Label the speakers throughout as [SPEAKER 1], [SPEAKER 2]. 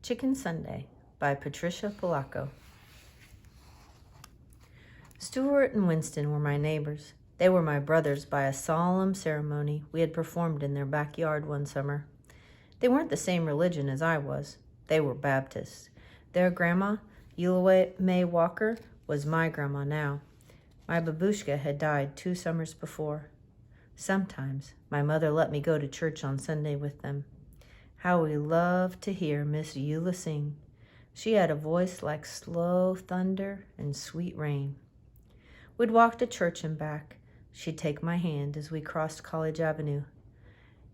[SPEAKER 1] Chicken Sunday by Patricia Polacco. Stuart and Winston were my neighbors. They were my brothers by a solemn ceremony we had performed in their backyard one summer. They weren't the same religion as I was. They were Baptists. Their grandma, Eula May Walker, was my grandma now. My babushka had died 2 summers before. Sometimes my mother let me go to church on Sunday with them. How we loved to hear Miss Eula sing. She had a voice like slow thunder and sweet rain. We'd walk to church and back. She'd take my hand as we crossed College Avenue.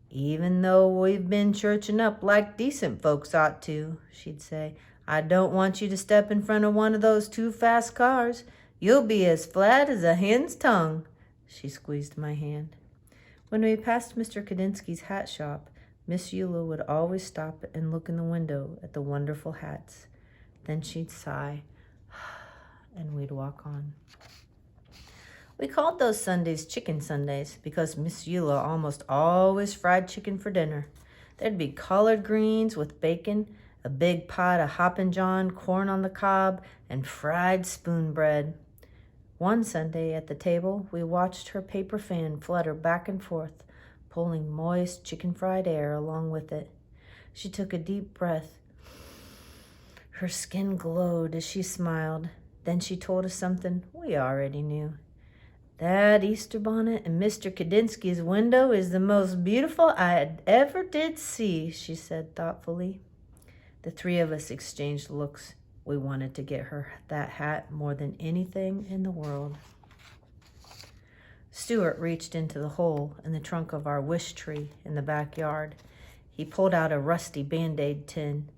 [SPEAKER 1] "Even though we've been churching up like decent folks ought to," she'd say, "I don't want you to step in front of one of those too fast cars. You'll be as flat as a hen's tongue." She squeezed my hand. When we passed Mr. Kadinsky's hat shop, Miss Eula would always stop and look in the window at the wonderful hats. Then she'd sigh, and we'd walk on. We called those Sundays Chicken Sundays because Miss Eula almost always fried chicken for dinner. There'd be collard greens with bacon, a big pot of Hoppin' John, corn on the cob, and fried spoon bread. One Sunday at the table, we watched her paper fan flutter back and forth, pulling moist chicken-fried air along with it. She took a deep breath. Her skin glowed as she smiled. Then she told us something we already knew. "That Easter bonnet in Mr. Kadinsky's window is the most beautiful I ever did see," she said thoughtfully. The 3 of us exchanged looks. We wanted to get her that hat more than anything in the world. Stuart reached into the hole in the trunk of our wish tree in the backyard. He pulled out a rusty Band-Aid tin.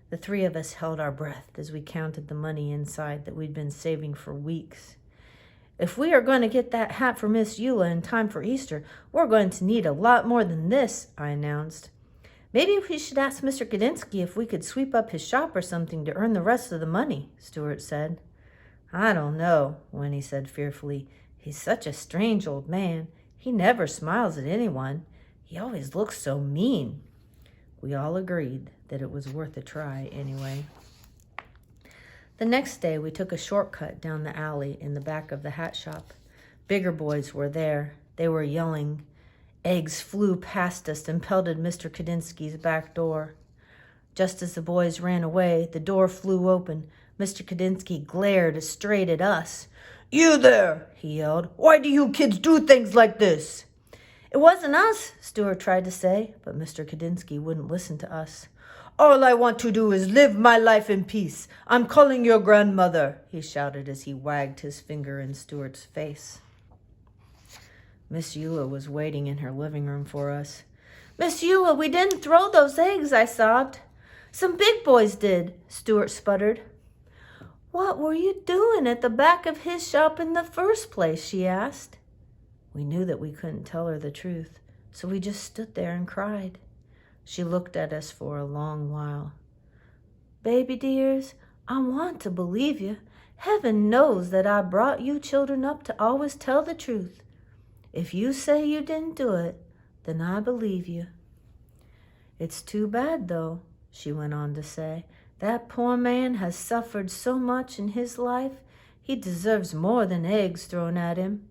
[SPEAKER 1] The 3 of us held our breath as we counted the money inside that we'd been saving for weeks. "If we are going to get that hat for Miss Eula in time for Easter, we're going to need a lot more than this," I announced. "Maybe we should ask Mr. Kadinsky if we could sweep up his shop or something to earn the rest of the money," Stuart said. "I don't know," Winnie said fearfully. "He's such a strange old man. He never smiles at anyone. He always looks so mean." We all agreed that it was worth a try anyway. The next day, we took a shortcut down the alley in the back of the hat shop. Bigger boys were there. They were yelling. Eggs flew past us and pelted Mr. Kadinsky's back door. Just as the boys ran away, the door flew open. Mr. Kadinsky glared straight at us. "You there," he yelled. "Why do you kids do things like this?" "It wasn't us," Stuart tried to say, but Mr. Kadinsky wouldn't listen to us. "All I want to do is live my life in peace. I'm calling your grandmother," he shouted as he wagged his finger in Stuart's face. Miss Eula was waiting in her living room for us. "Miss Eula, we didn't throw those eggs," I sobbed. "Some big boys did," Stuart sputtered. "What were you doing at the back of his shop in the first place?" she asked. We knew that we couldn't tell her the truth, so we just stood there and cried. She looked at us for a long while. "Baby dears, I want to believe you. Heaven knows that I brought you children up to always tell the truth. If you say you didn't do it, then I believe you. It's too bad, though," she went on to say. "That poor man has suffered so much in his life. He deserves more than eggs thrown at him.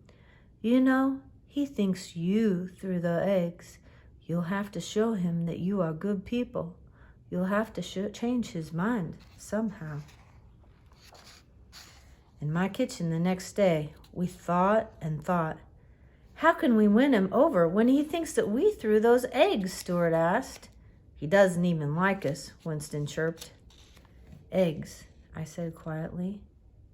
[SPEAKER 1] You know, he thinks you threw the eggs. You'll have to show him that you are good people. You'll have to change his mind somehow." In my kitchen the next day, we thought and thought. "How can we win him over when he thinks that we threw those eggs?" Stuart asked. "He doesn't even like us," Winston chirped. "Eggs," I said quietly.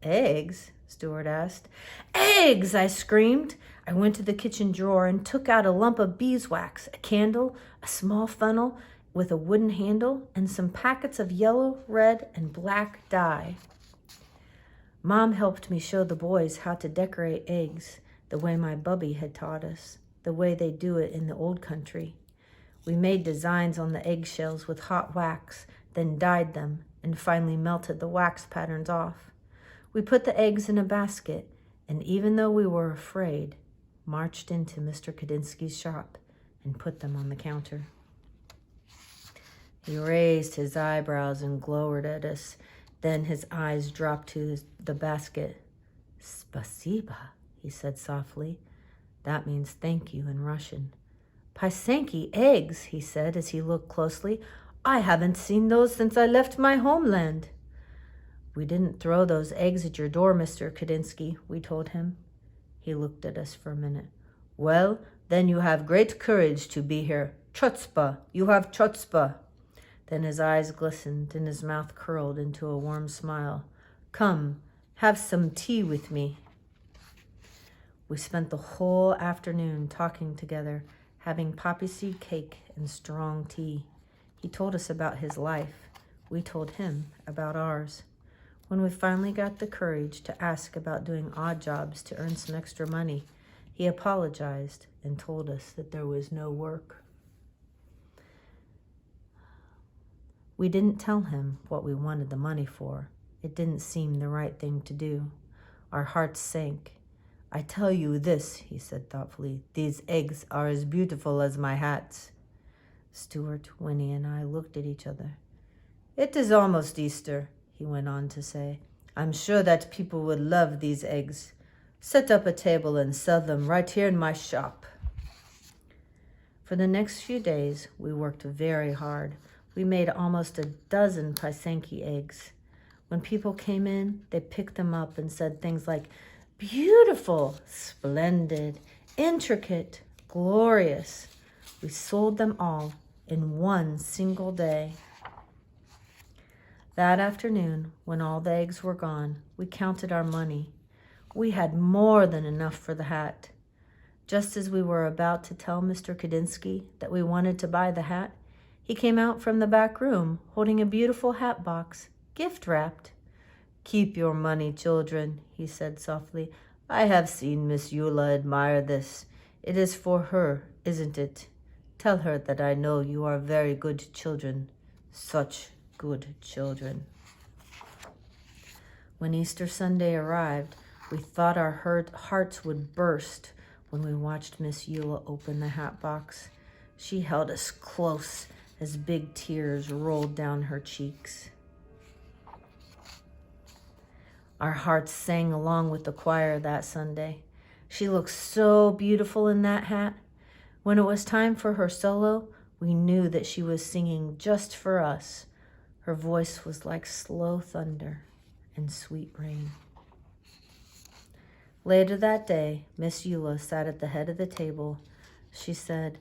[SPEAKER 1] "Eggs?" Stuart asked. "Eggs!" I screamed. I went to the kitchen drawer and took out a lump of beeswax, a candle, a small funnel with a wooden handle, and some packets of yellow, red, and black dye. Mom helped me show the boys how to decorate eggs, the way my bubby had taught us, the way they do it in the old country. We made designs on the eggshells with hot wax, then dyed them, and finally melted the wax patterns off. We put the eggs in a basket, and even though we were afraid, marched into Mr. Kadinsky's shop and put them on the counter. He raised his eyebrows and glowered at us. Then his eyes dropped to the basket. Spasiba, he said softly. That means thank you in Russian. Pysanky eggs, he said as he looked closely. I haven't seen those since I left my homeland. We didn't throw those eggs at your door, Mr. Kadinsky, we told him. He looked at us for a minute. Well, then you have great courage to be here. Chutzpah, you have chutzpah. Then his eyes glistened and his mouth curled into a warm smile. Come, have some tea with me. We spent the whole afternoon talking together, having poppy seed cake and strong tea. He told us about his life. We told him about ours. When we finally got the courage to ask about doing odd jobs to earn some extra money, he apologized and told us that there was no work. We didn't tell him what we wanted the money for. It didn't seem the right thing to do. Our hearts sank. I tell you this, he said thoughtfully, these eggs are as beautiful as my hats. Stuart, Winnie, and I looked at each other. It is almost Easter, he went on to say. I'm sure that people would love these eggs. Set up a table and sell them right here in my shop. For the next few days, we worked very hard. We made almost a dozen Pysanky eggs. When people came in, they picked them up and said things like, beautiful, splendid, intricate, glorious. We sold them all in one single day. That afternoon, when all the eggs were gone, we counted our money. We had more than enough for the hat. Just as we were about to tell Mr. Kadinsky that we wanted to buy the hat, he came out from the back room holding a beautiful hat box, gift-wrapped. Keep your money, children, he said softly. I have seen Miss Eula admire this. It is for her, isn't it? Tell her that I know you are very good children. Such good children. When Easter Sunday arrived, we thought our hearts would burst when we watched Miss Eula open the hat box. She held us close as big tears rolled down her cheeks. Our hearts sang along with the choir that Sunday. She looked so beautiful in that hat. When it was time for her solo, we knew that she was singing just for us. Her voice was like slow thunder and sweet rain. Later that day, Miss Eula sat at the head of the table. She said,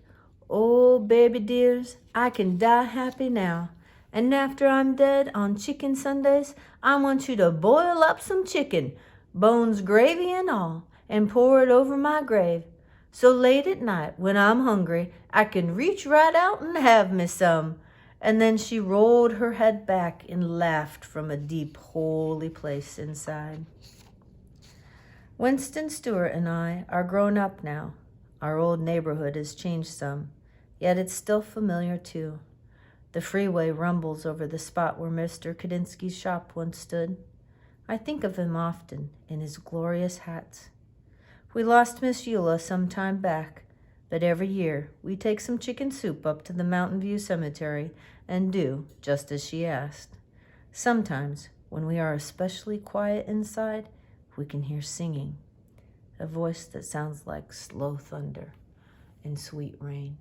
[SPEAKER 1] oh, baby dears, I can die happy now. And after I'm dead on Chicken Sundays, I want you to boil up some chicken, bones, gravy, and all, and pour it over my grave. So late at night, when I'm hungry, I can reach right out and have me some. And then she rolled her head back and laughed from a deep, holy place inside. Winston, Stewart, and I are grown up now. Our old neighborhood has changed some, yet it's still familiar too. The freeway rumbles over the spot where Mr. Kadinsky's shop once stood. I think of him often in his glorious hats. We lost Miss Eula some time back, but every year we take some chicken soup up to the Mountain View Cemetery and do just as she asked. Sometimes, when we are especially quiet inside, we can hear singing, a voice that sounds like slow thunder and sweet rain.